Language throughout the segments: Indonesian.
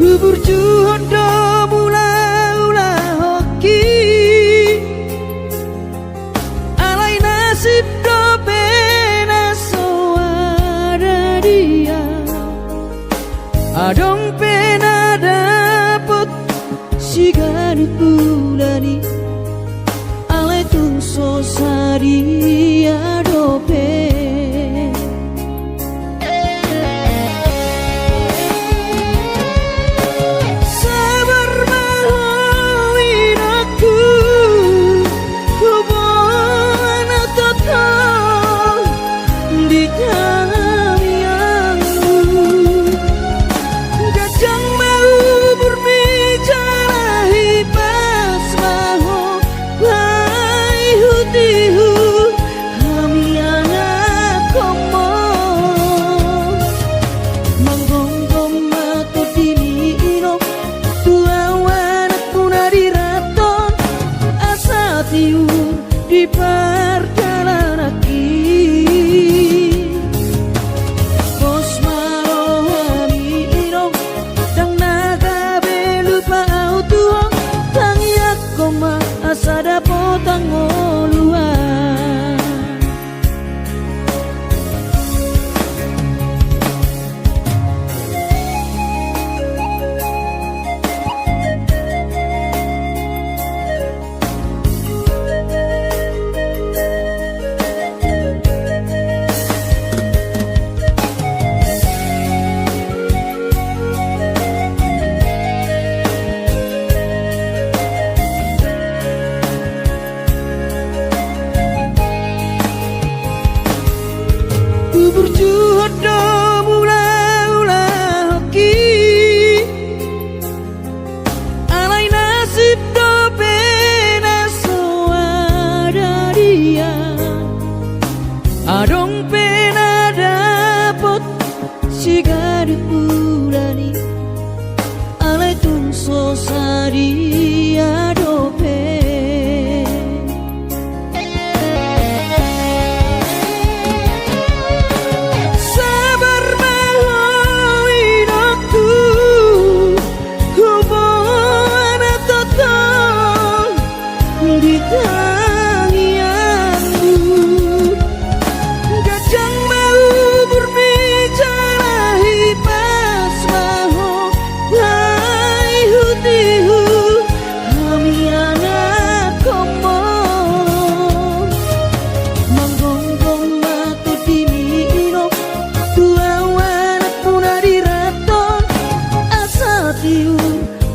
Berjuang do mula-ula hoki alai nasib do pena soada dia adong pena dapet sigari pulani alai tung sosari adope di perjalanan Bos marohani irong dang naga belupa autuong tangiak koma asada potang ngoluan berjuang do mula-ula hoki alai nasib do pena soada dia adong pena dapet sigari pulani alai tung sosari adope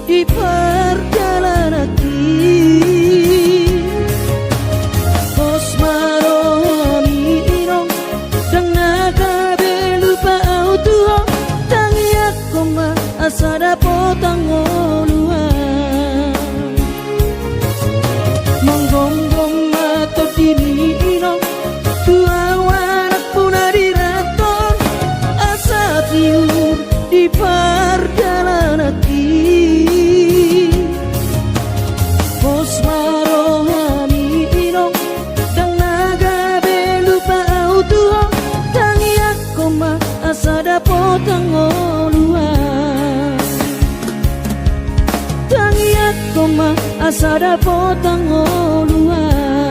di perjalanan Bos marohani irong dang naga belupa autuong tangiak koma asada potang ngoluan menggonggong mato dini irong tua wanak puna diraton asa tiur di perjalanan Bos marohani irong dang naga belupa autuong tangiak koma asada potang ngoluan tangiak koma asada potang ngoluan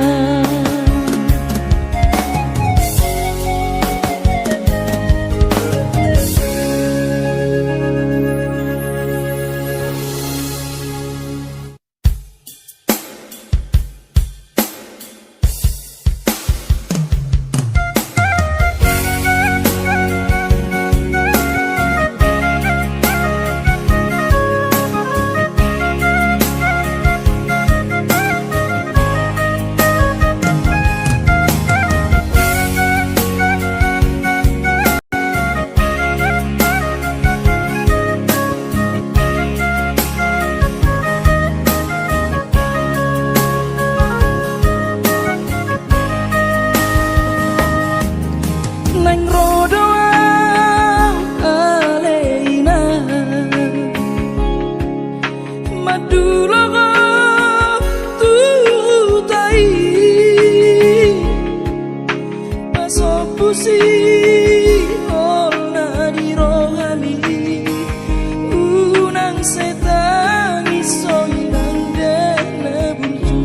setang iso nang dene buntu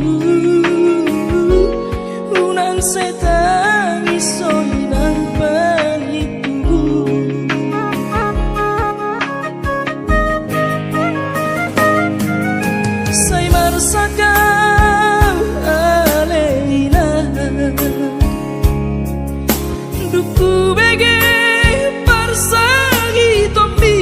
unang setang iso nang panitu say marsaka aleina duku bege parsagi tombi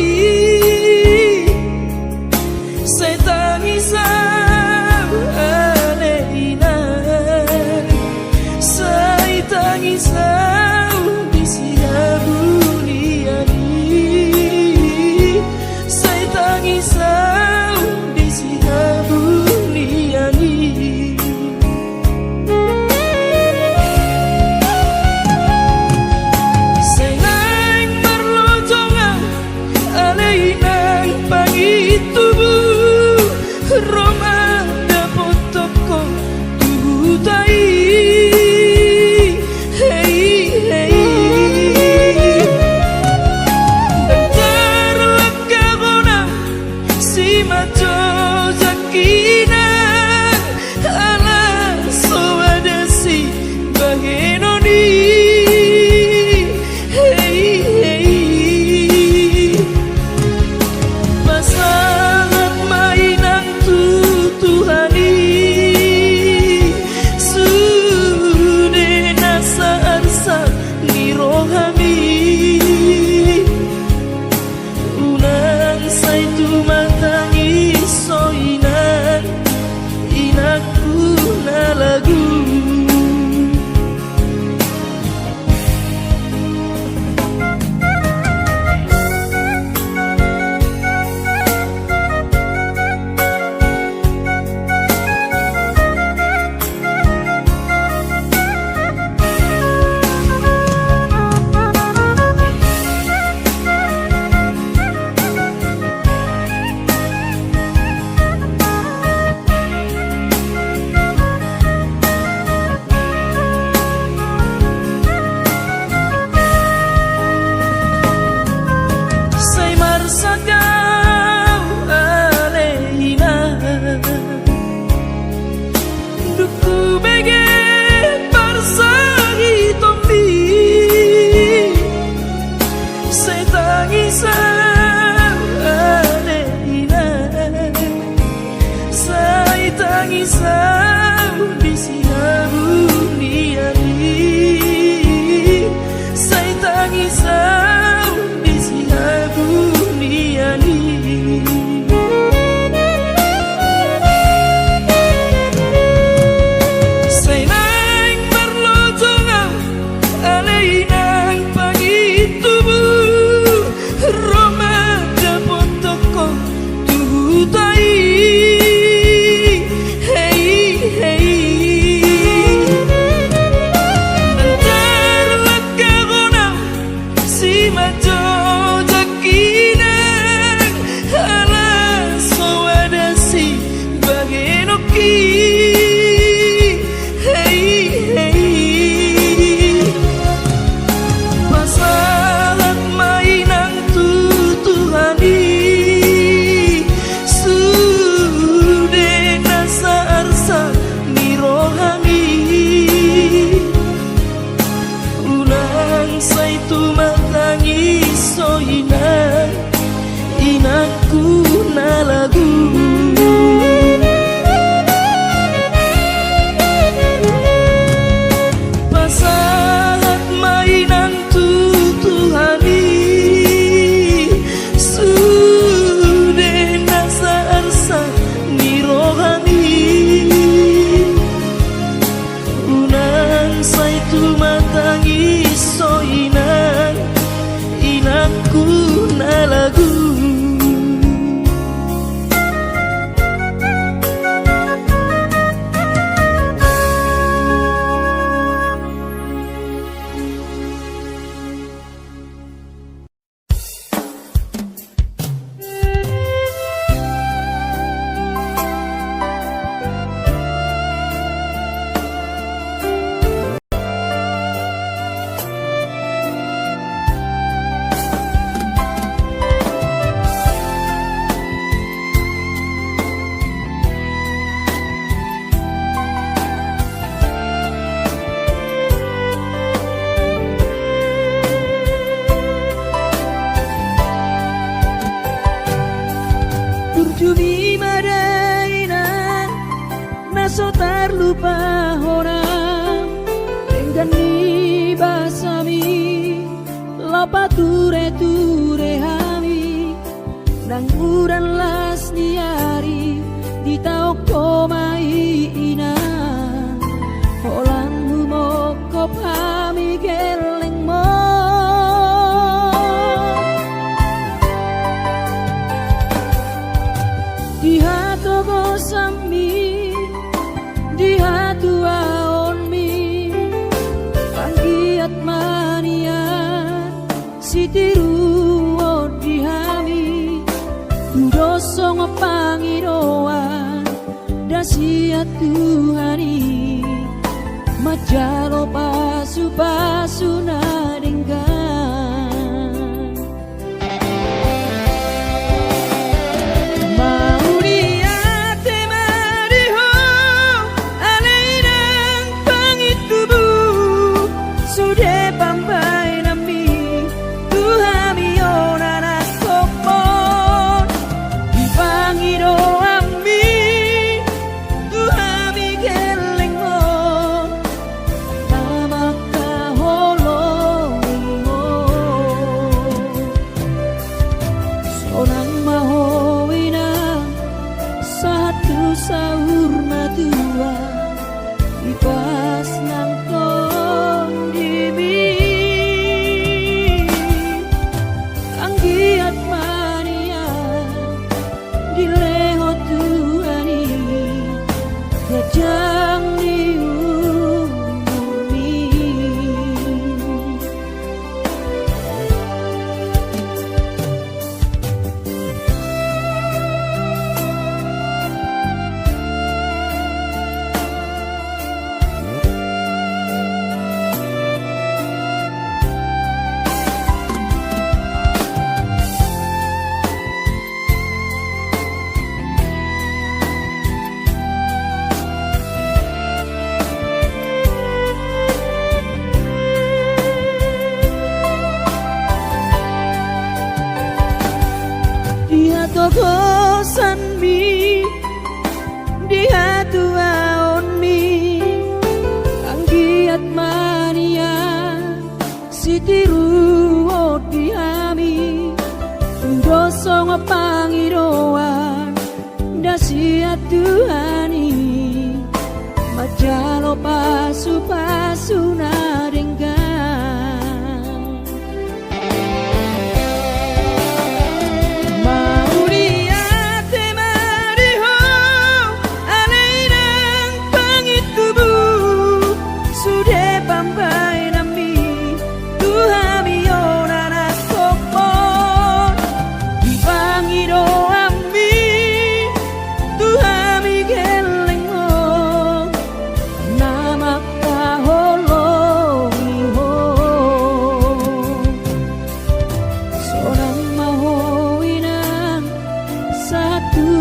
so terlupa orang dengan ni basami lopa ture hami nang uran las niari di tau komai ina holang mo kop hami geleng mo di hatu gosami di hatu aonmi panggiat mania sitiru di hami dosong pangiroan dasia Tuhani majalo pasu nadenggan mau diate mariho alainang pangitubu sudah pambai nami Tuhami onana kopon dipangiro ami Tuhami geleng mo namaka holongi mo sonang mahowina satu sahur matua ipas nang tong dimi anggiat mania dileho Tuhani gajang diumumi dia togosan mi dia tuaon mi anggiat mania sitiru di hami dosong pangiroan dasia Tuhani majalo pasu nadenggan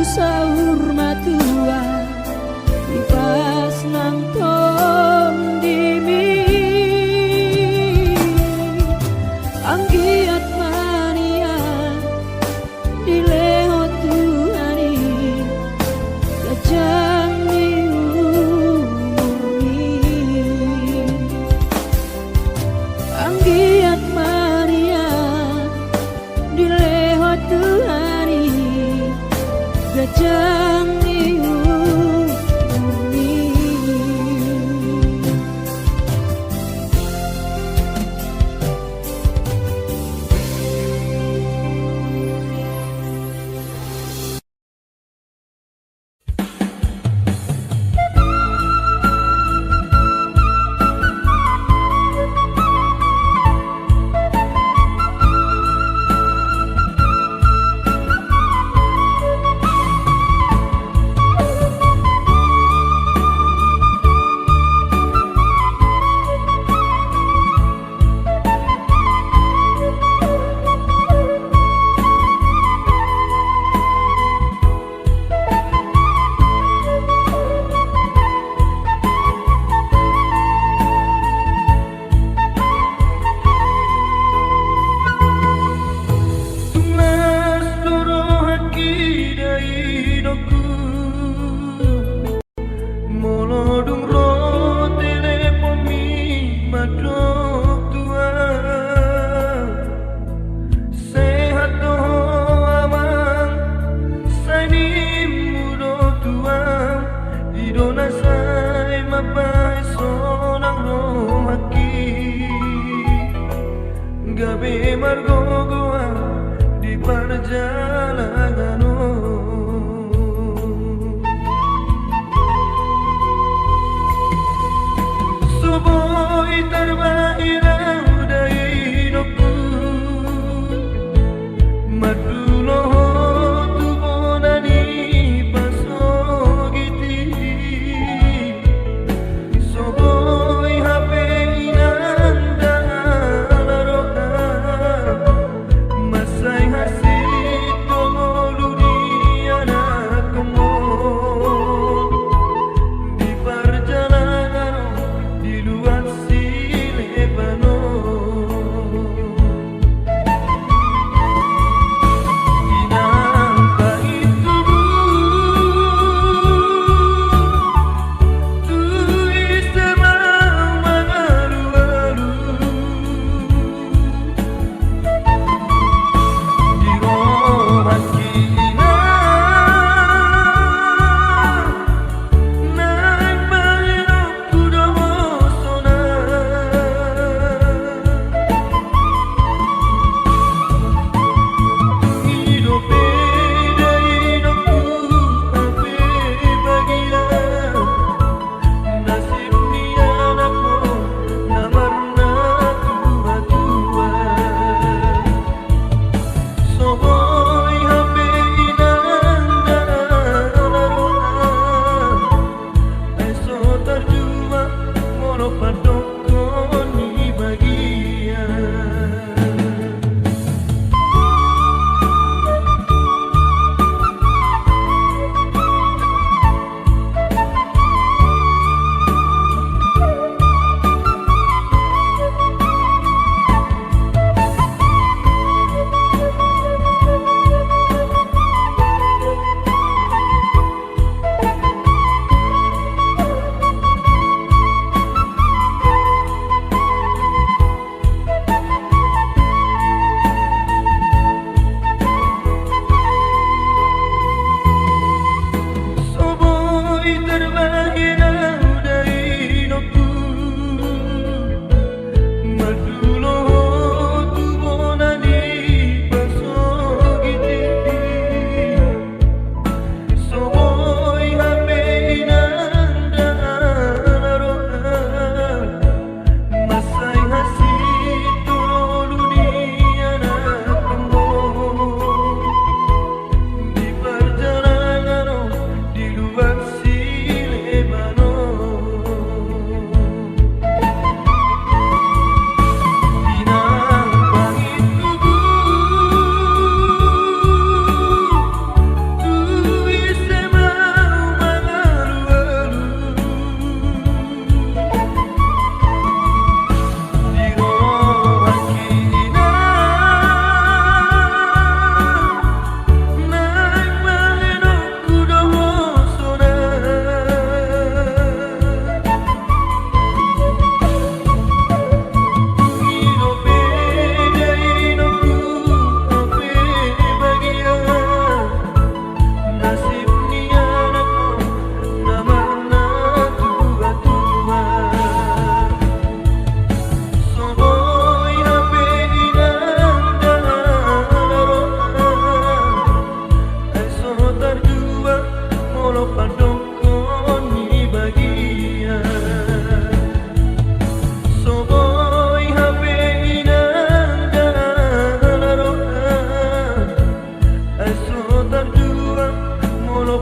sahur matua ipas nang tong dimi anggiat mania dileho Tuhani gajang diumumi anggiat mania dileho Tuhani gajang diumumi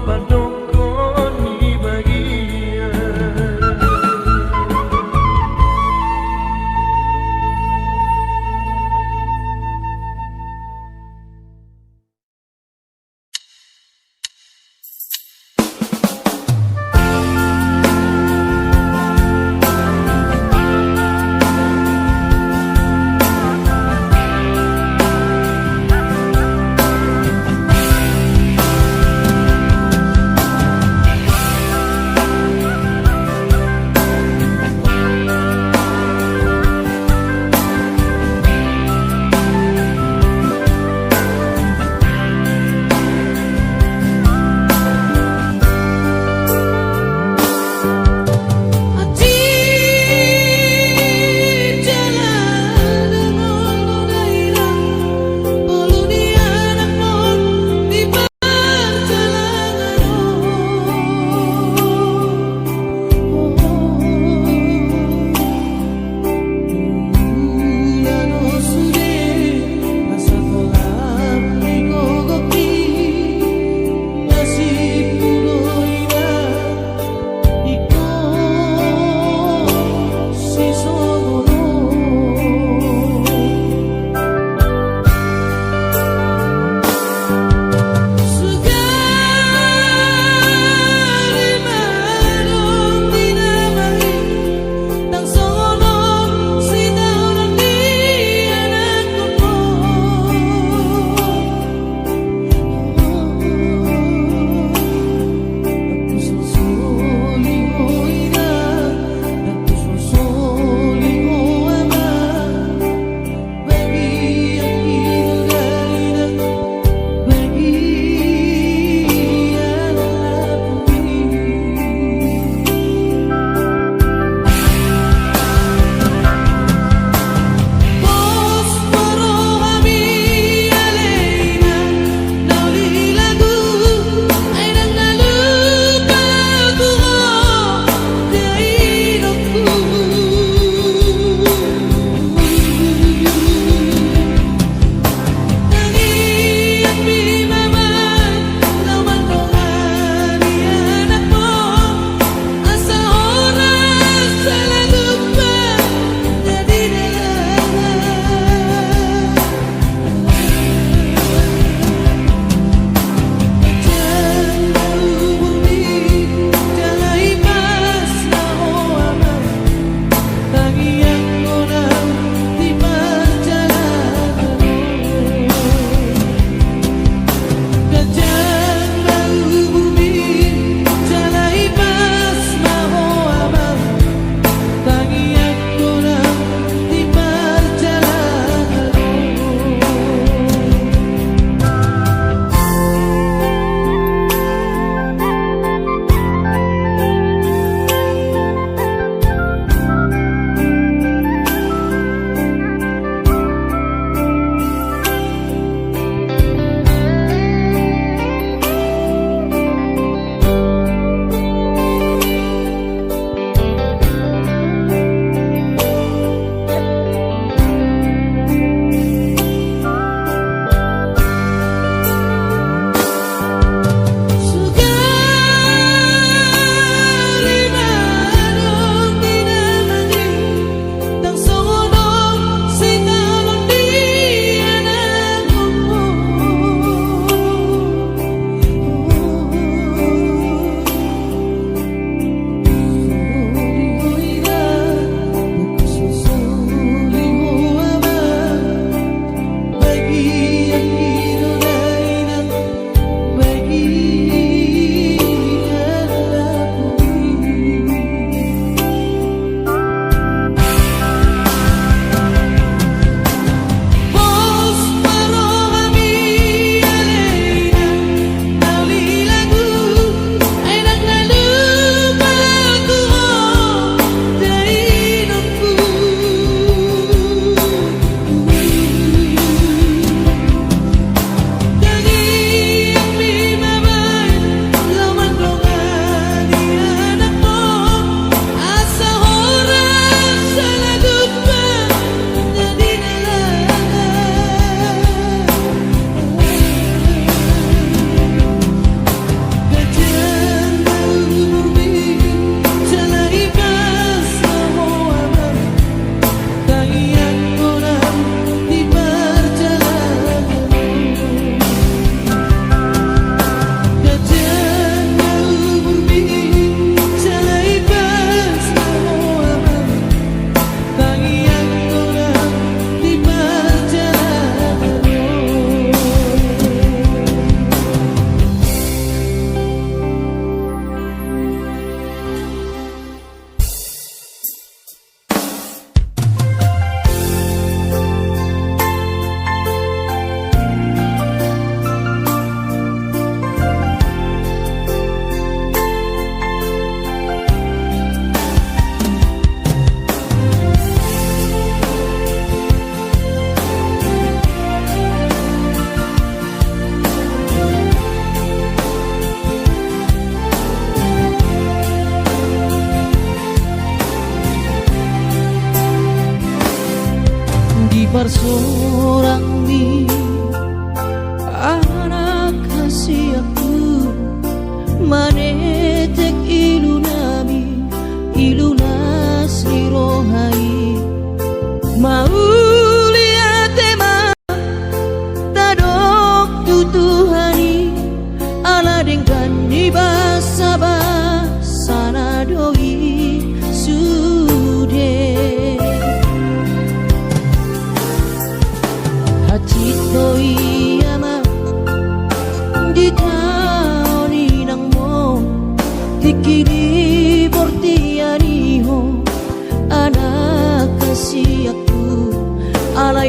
padokon ni bagia.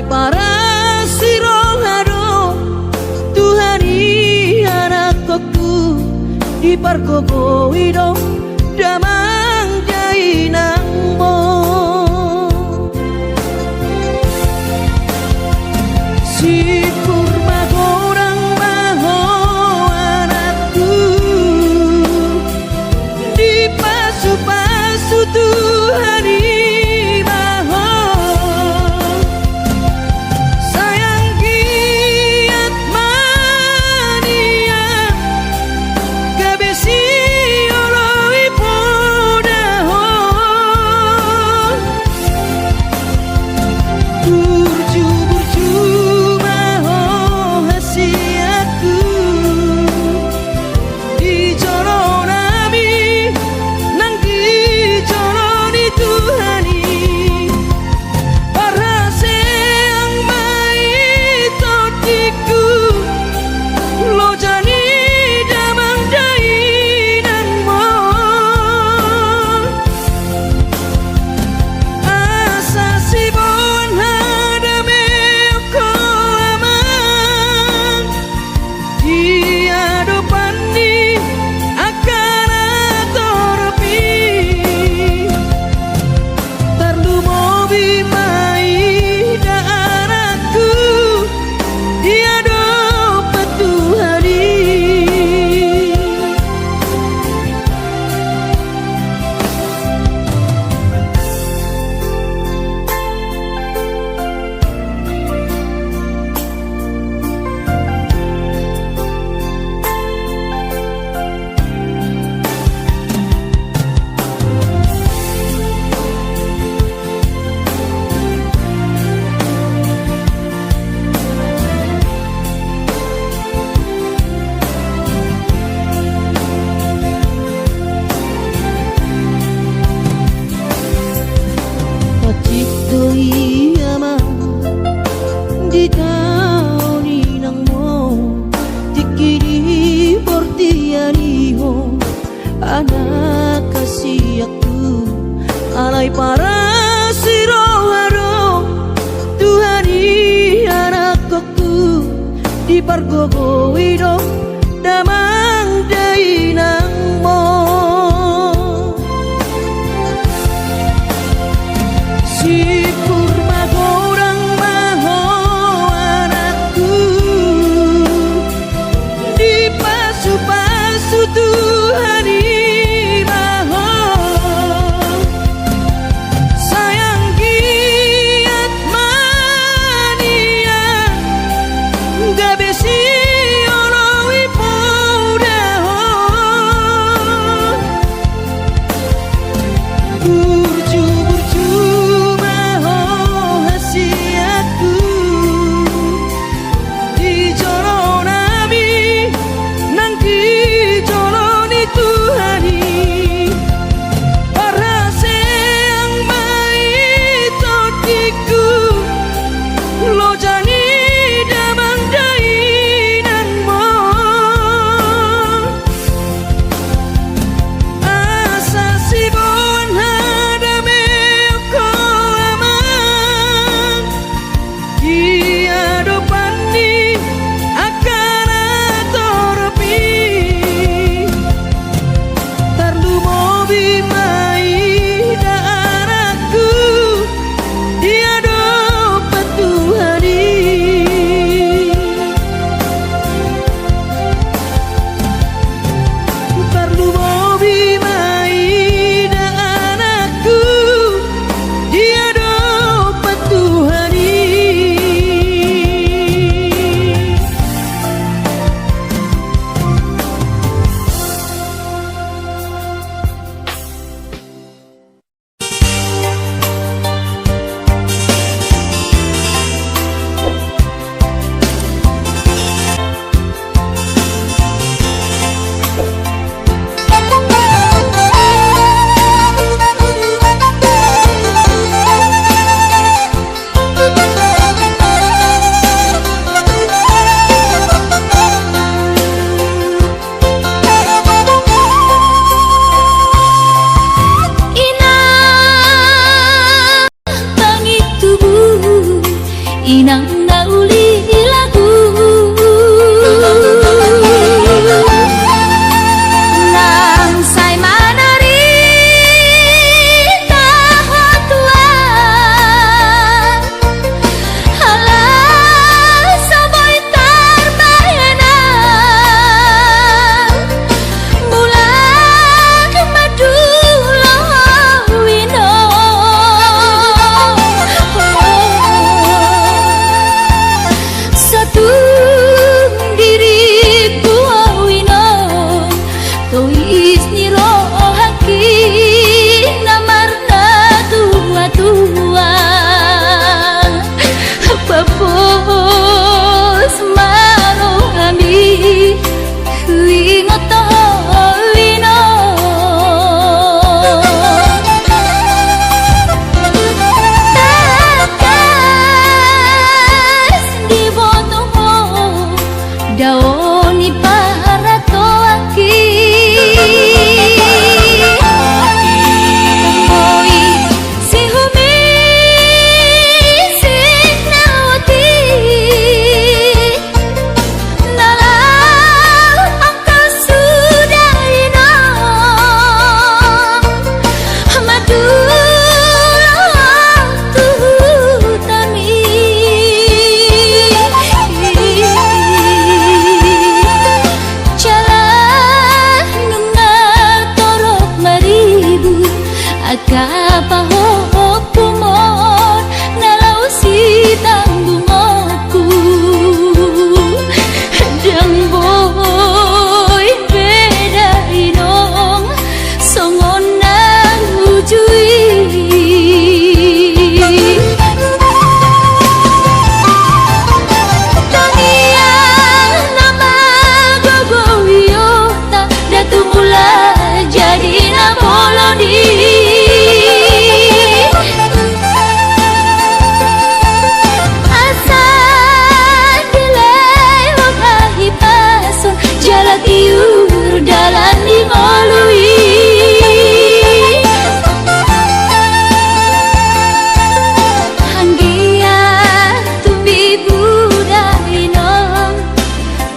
para sirohado Tuhani anakku di pargogo ido damang jainang mo si kurma gorang maho anakku di pasu-pasu Tuhani maho sayang giat mania gabesi oloi podaho burju-burju maho hasiatku di jolo nami nang di jolo ni Tuhani para seang mai totiku lo jani damang jainan mo asa si bon hadame ko amang dia dopani akan atoropi tarlu mobi mai da anakku dia dopat Tuhani Pacito iyama di taoni nang mo dikiri portianiho anak kasihku alai para siroharo Tuhani anakku di pargogo ido damang jainang mo si kurma gorang maho anakku di pasu-pasu Tuhani maho sayang giat mania gabesi oloi Akapahopumon nalausitang bungoku Dang boy beda inong songon nang ujui Taniang nama gogowiota datu mula jadi na bolodi tiur dalan di molui Hanggia tumbi budai nom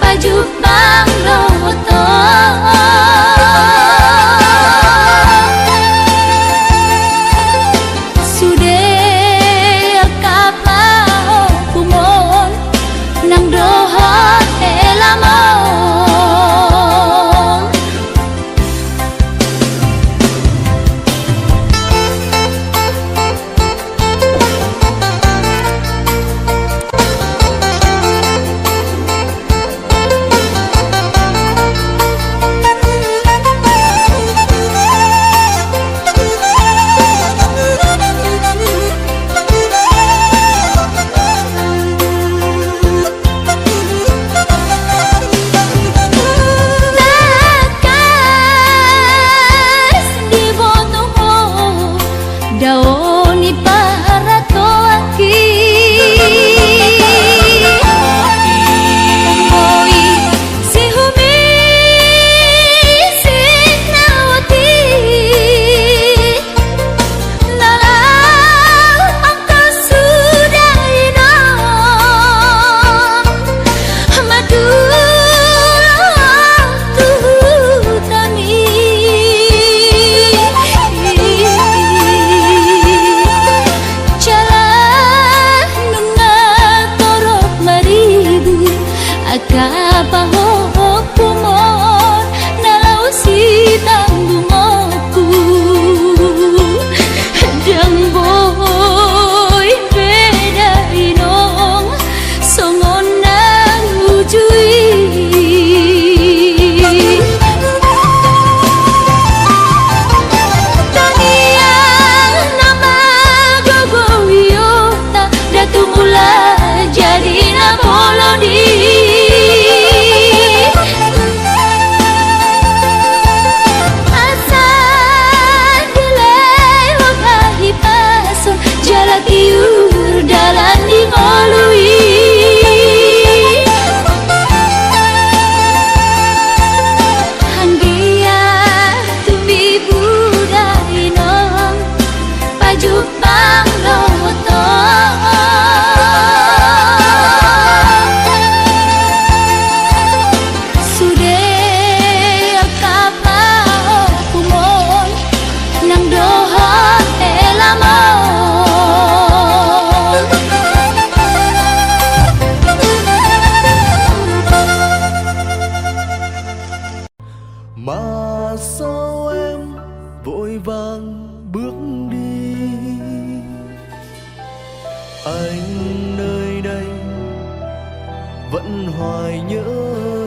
pajupang roto Sude kapau kumon nang dohot elamon daoni para toaki Oi si humi si nawati Nalang ang kasuday na Madulang tuhutami Akapahopumon nalausitang bungoku Dang boy beda inong songon nang ujui Taniang nama gogowiota datu mula jadi na bolodi tiur dalan di molui Hanggia tumbi budai nom pajupang roto Sude kapau kumon nang dohot elamon Mà sao em vội vàng bước đi Anh nơi đây vẫn hoài nhớ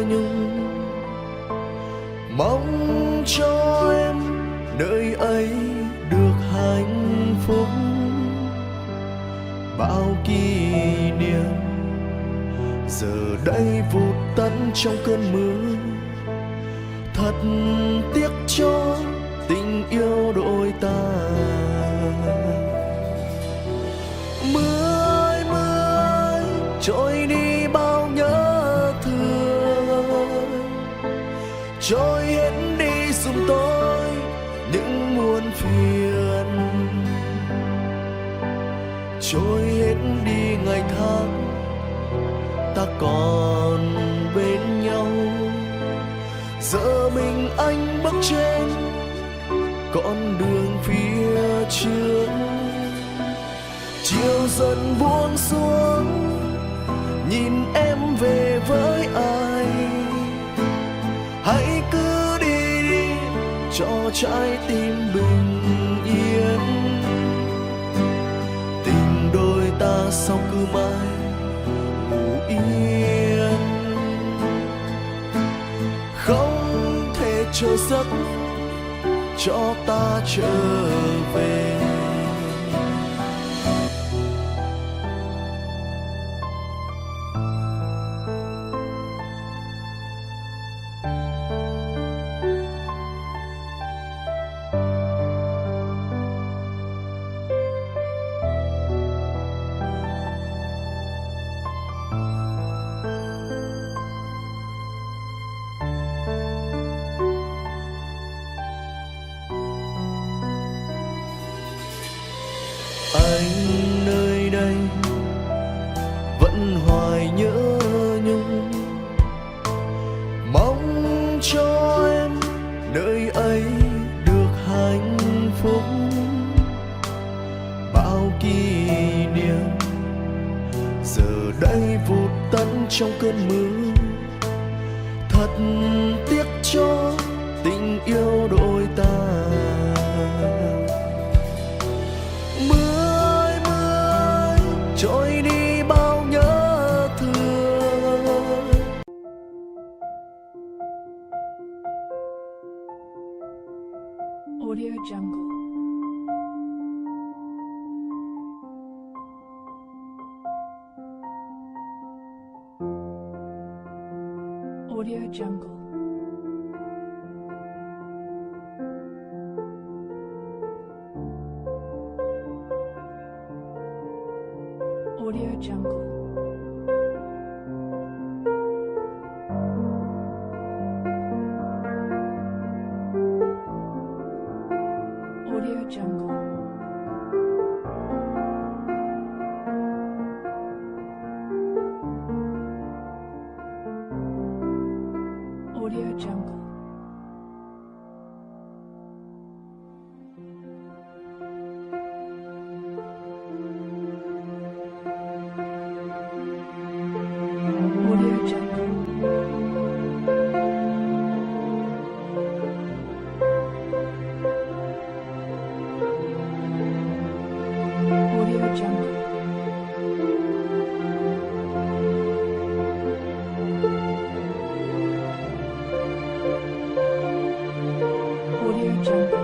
nhung Mong cho em nơi ấy được hạnh phúc Bao kỷ niệm giờ đây vụt tắt trong cơn mưa Thật tiếc cho tình yêu đôi ta Mưa ơi trôi đi bao nhớ thương Trôi hết đi giùm tôi những muôn phiền Trôi hết đi ngày tháng ta còn bên nhau Giờ mình anh bước trên con đường phía trước Chiều dần buông xuống nhìn em về với ai Hãy cứ đi đi cho trái tim bình yên mãi ngủ yên, không thể chờ giấc cho ta trở về. Anh nơi đây vẫn hoài nhớ nhung, mong cho em nơi ấy được hạnh phúc. Bao kỷ niệm giờ đây vụt tắt trong cơn mưa, thật tiếc cho tình yêu đôi ta. Trôi đi bao nhớ thương. Audio Jungle. Audio Jungle. Audio Jungle. Audio Jungle. Audio Jungle. Audio Jungle. Audio Jungle.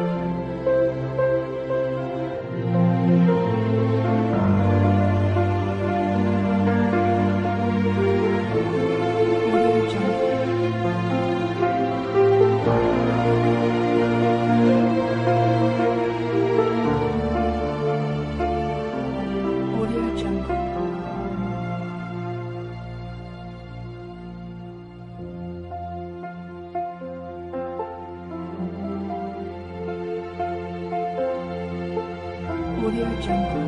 Audio Jungle.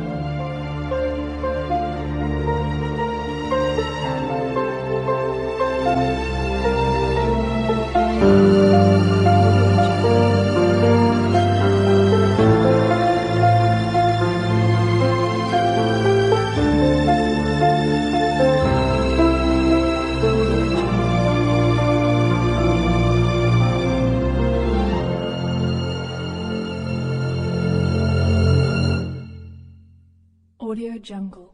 Audio Jungle.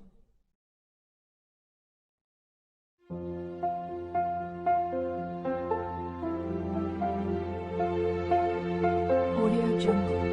Audio Jungle.